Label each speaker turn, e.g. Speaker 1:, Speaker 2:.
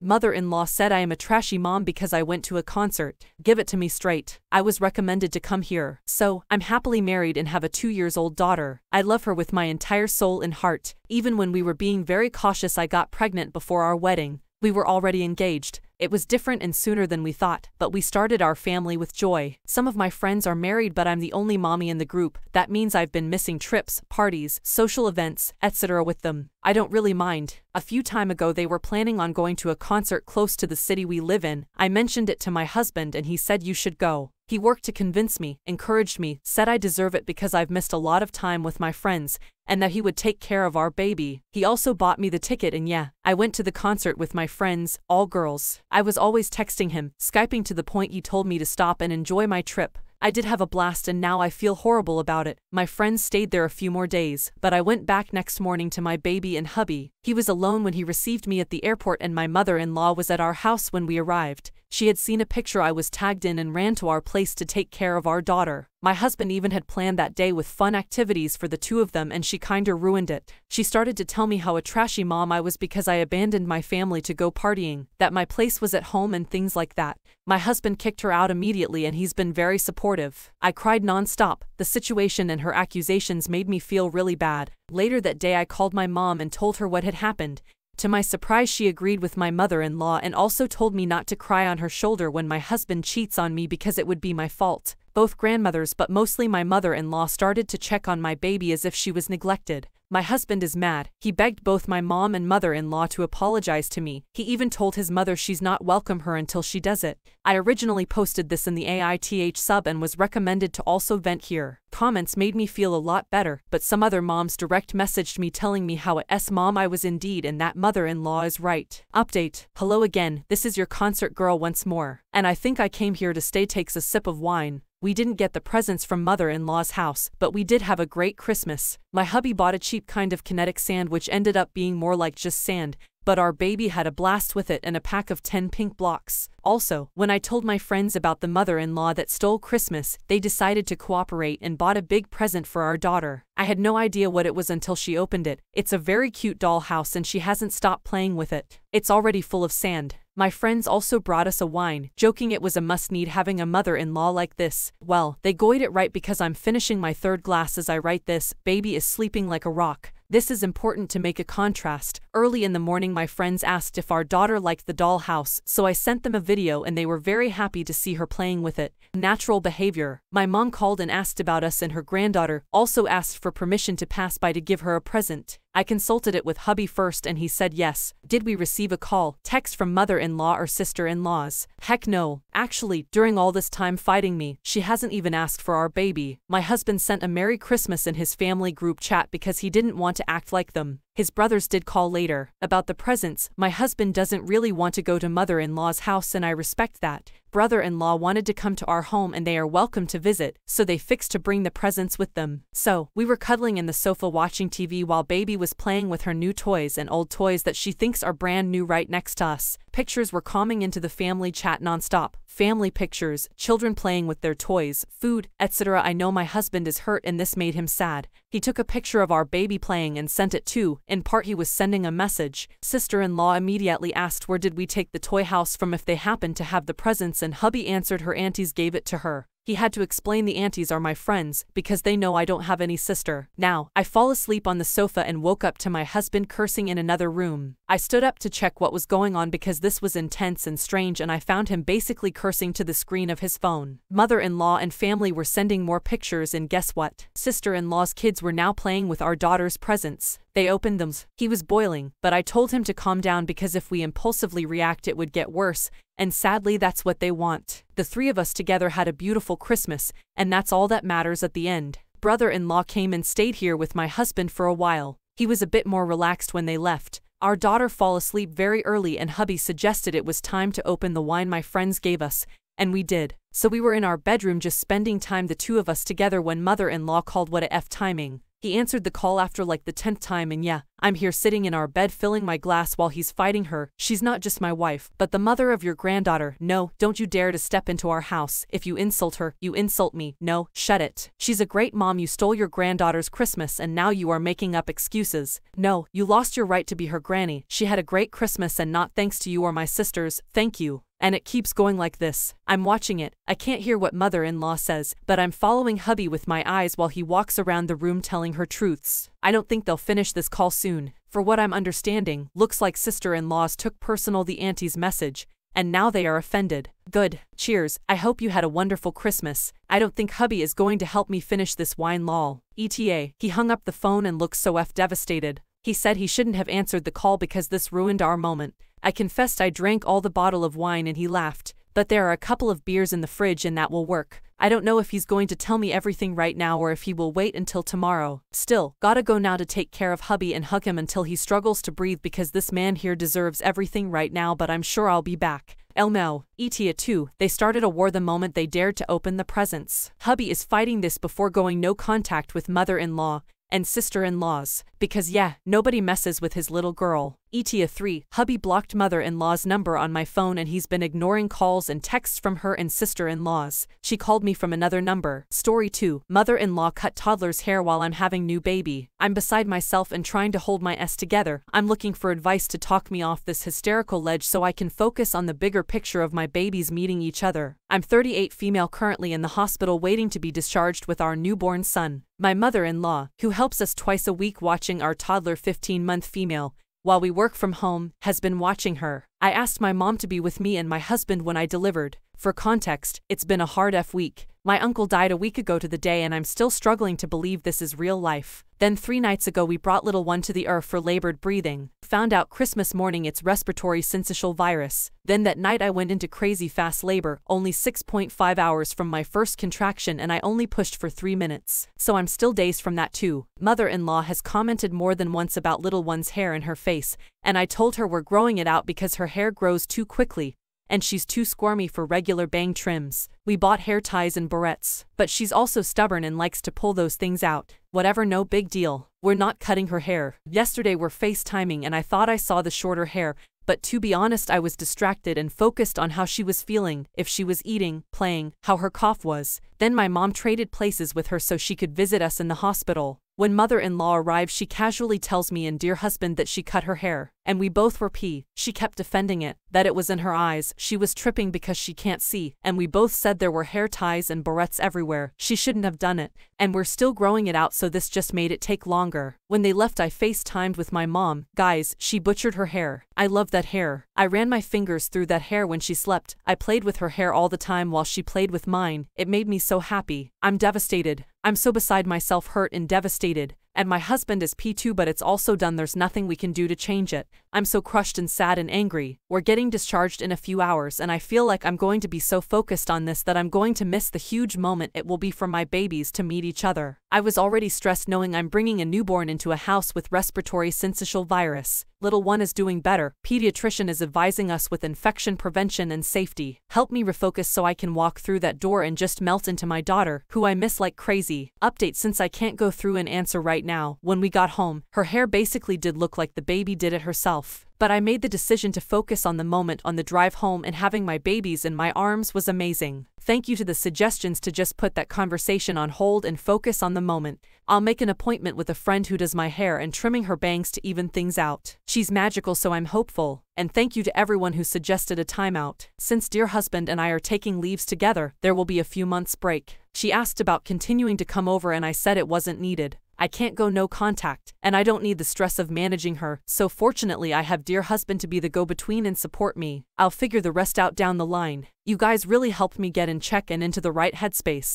Speaker 1: Mother-in-law said I am a trashy mom because I went to a concert. Give it to me straight. I was recommended to come here. So, I'm happily married and have a 2-year-old daughter. I love her with my entire soul and heart. Even when we were being very cautious, I got pregnant before our wedding. We were already engaged. It was different and sooner than we thought, but we started our family with joy. Some of my friends are married, but I'm the only mommy in the group. That means I've been missing trips, parties, social events, etc. with them. I don't really mind. A few time ago they were planning on going to a concert close to the city we live in. I mentioned it to my husband and he said you should go. He worked to convince me, encouraged me, said I deserve it because I've missed a lot of time with my friends, and that he would take care of our baby. He also bought me the ticket and yeah, I went to the concert with my friends, all girls. I was always texting him, Skyping to the point he told me to stop and enjoy my trip. I did have a blast and now I feel horrible about it. My friends stayed there a few more days, but I went back next morning to my baby and hubby. He was alone when he received me at the airport and my mother-in-law was at our house when we arrived. She had seen a picture I was tagged in and ran to our place to take care of our daughter. My husband even had planned that day with fun activities for the two of them and she kinda ruined it. She started to tell me how a trashy mom I was because I abandoned my family to go partying, that my place was at home and things like that. My husband kicked her out immediately and he's been very supportive. I cried non-stop. The situation and her accusations made me feel really bad. Later that day I called my mom and told her what had happened. To my surprise, she agreed with my mother-in-law and also told me not to cry on her shoulder when my husband cheats on me because it would be my fault. Both grandmothers, but mostly my mother-in-law, started to check on my baby as if she was neglected. My husband is mad. He begged both my mom and mother-in-law to apologize to me. He even told his mother she's not welcome her until she does it. I originally posted this in the AITH sub and was recommended to also vent here. Comments made me feel a lot better, but some other moms direct messaged me telling me how a S-mom I was indeed and that mother-in-law is right. Update. Hello again, this is your concert girl once more. And I think I came here to stay. Takes a sip of wine. We didn't get the presents from mother-in-law's house, but we did have a great Christmas. My hubby bought a cheap kind of kinetic sand which ended up being more like just sand, but our baby had a blast with it and a pack of 10 pink blocks. Also, when I told my friends about the mother-in-law that stole Christmas, they decided to cooperate and bought a big present for our daughter. I had no idea what it was until she opened it. It's a very cute dollhouse and she hasn't stopped playing with it. It's already full of sand. My friends also brought us a wine, joking it was a must-need having a mother-in-law like this. Well, they goyed it right because I'm finishing my 3rd glass as I write this. Baby is sleeping like a rock. This is important to make a contrast. Early in the morning my friends asked if our daughter liked the dollhouse, so I sent them a video and they were very happy to see her playing with it. Natural behavior. My mom called and asked about us and her granddaughter, also asked for permission to pass by to give her a present. I consulted it with hubby first and he said yes. Did we receive a call, text from mother-in-law or sister-in-laws? Heck no. Actually, during all this time fighting me, she hasn't even asked for our baby. My husband sent a Merry Christmas in his family group chat because he didn't want to act like them. His brothers did call later. About the presents, my husband doesn't really want to go to mother-in-law's house and I respect that. Brother-in-law wanted to come to our home and they are welcome to visit, so they fixed to bring the presents with them. So, we were cuddling in the sofa watching TV while baby was playing with her new toys and old toys that she thinks are brand new right next to us. Pictures were coming into the family chat non-stop. Family pictures, children playing with their toys, food, etc. I know my husband is hurt and this made him sad. He took a picture of our baby playing and sent it too. In part he was sending a message. Sister-in-law immediately asked where did we take the toy house from if they happened to have the presents and hubby answered her aunties gave it to her. He had to explain the aunties are my friends, because they know I don't have any sister. Now, I fall asleep on the sofa and woke up to my husband cursing in another room. I stood up to check what was going on because this was intense and strange and I found him basically cursing to the screen of his phone. Mother-in-law and family were sending more pictures and guess what? Sister-in-law's kids were now playing with our daughter's presents. They opened them. He was boiling, but I told him to calm down because if we impulsively react it would get worse, and sadly that's what they want. The 3 of us together had a beautiful Christmas, and that's all that matters at the end. Brother-in-law came and stayed here with my husband for a while. He was a bit more relaxed when they left. Our daughter fell asleep very early and hubby suggested it was time to open the wine my friends gave us, and we did. So we were in our bedroom just spending time the 2 of us together when mother-in-law called. What a F timing. He answered the call after like the 10th time, and yeah, I'm here sitting in our bed filling my glass while he's fighting her. She's not just my wife, but the mother of your granddaughter. No, don't you dare to step into our house. If you insult her, you insult me. No, shut it. She's a great mom. You stole your granddaughter's Christmas and now you are making up excuses. No, you lost your right to be her granny. She had a great Christmas and not thanks to you or my sisters. Thank you. And it keeps going like this. I'm watching it. I can't hear what mother-in-law says, but I'm following hubby with my eyes while he walks around the room telling her truths. I don't think they'll finish this call soon. For what I'm understanding, looks like sister-in-laws took personal the auntie's message, and now they are offended. Good. Cheers. I hope you had a wonderful Christmas. I don't think hubby is going to help me finish this wine lol. ETA. He hung up the phone and looked so devastated. He said he shouldn't have answered the call because this ruined our moment. I confessed I drank all the bottle of wine and he laughed. But there are a couple of beers in the fridge and that will work. I don't know if he's going to tell me everything right now or if he will wait until tomorrow. Still, gotta go now to take care of hubby and hug him until he struggles to breathe because this man here deserves everything right now, but I'm sure I'll be back. Elmo, Etia too, they started a war the moment they dared to open the presents. Hubby is fighting this before going no contact with mother-in-law and sister-in-laws, because yeah, nobody messes with his little girl. Etia 3, hubby blocked mother-in-law's number on my phone and he's been ignoring calls and texts from her and sister-in-laws. She called me from another number. Story 2, mother-in-law cut toddler's hair while I'm having new baby. I'm beside myself and trying to hold my S together. I'm looking for advice to talk me off this hysterical ledge so I can focus on the bigger picture of my babies meeting each other. I'm 38 female currently in the hospital waiting to be discharged with our newborn son. My mother-in-law, who helps us twice a week watching our toddler 15-month female, while we work from home, has been watching her. I asked my mom to be with me and my husband when I delivered. For context, it's been a hard week. My uncle died a week ago to the day and I'm still struggling to believe this is real life. Then 3 nights ago we brought little one to the earth for labored breathing. Found out Christmas morning it's respiratory syncytial virus. Then that night I went into crazy fast labor, only 6.5 hours from my first contraction and I only pushed for 3 minutes. So I'm still dazed from that too. Mother-in-law has commented more than once about little one's hair in her face, and I told her we're growing it out because her hair grows too quickly, and she's too squirmy for regular bang trims. We bought hair ties and barrettes, but she's also stubborn and likes to pull those things out. Whatever, no big deal. We're not cutting her hair. Yesterday we're FaceTiming and I thought I saw the shorter hair, but to be honest I was distracted and focused on how she was feeling, if she was eating, playing, how her cough was. Then my mom traded places with her so she could visit us in the hospital. When mother-in-law arrived she casually tells me and dear husband that she cut her hair, and we both were She kept defending it, that it was in her eyes, she was tripping because she can't see, and we both said there were hair ties and barrettes everywhere, she shouldn't have done it, and we're still growing it out so this just made it take longer. When they left I FaceTimed with my mom. Guys, she butchered her hair. I love that hair. I ran my fingers through that hair when she slept. I played with her hair all the time while she played with mine. It made me so happy. I'm devastated. I'm so beside myself, hurt and devastated. And my husband is P2 but it's also done, there's nothing we can do to change it. I'm so crushed and sad and angry. We're getting discharged in a few hours and I feel like I'm going to be so focused on this that I'm going to miss the huge moment it will be for my babies to meet each other. I was already stressed knowing I'm bringing a newborn into a house with respiratory syncytial virus. Little one is doing better. Pediatrician is advising us with infection prevention and safety. Help me refocus so I can walk through that door and just melt into my daughter, who I miss like crazy. Update since I can't go through and answer right now. When we got home, her hair basically did look like the baby did it herself. But I made the decision to focus on the moment on the drive home, and having my babies in my arms was amazing. Thank you to the suggestions to just put that conversation on hold and focus on the moment. I'll make an appointment with a friend who does my hair and trimming her bangs to even things out. She's magical, so I'm hopeful. And thank you to everyone who suggested a timeout. Since dear husband and I are taking leaves together, there will be a few months break. She asked about continuing to come over and I said it wasn't needed. I can't go no contact, and I don't need the stress of managing her, so fortunately I have dear husband to be the go-between and support me. I'll figure the rest out down the line. You guys really helped me get in check and into the right headspace.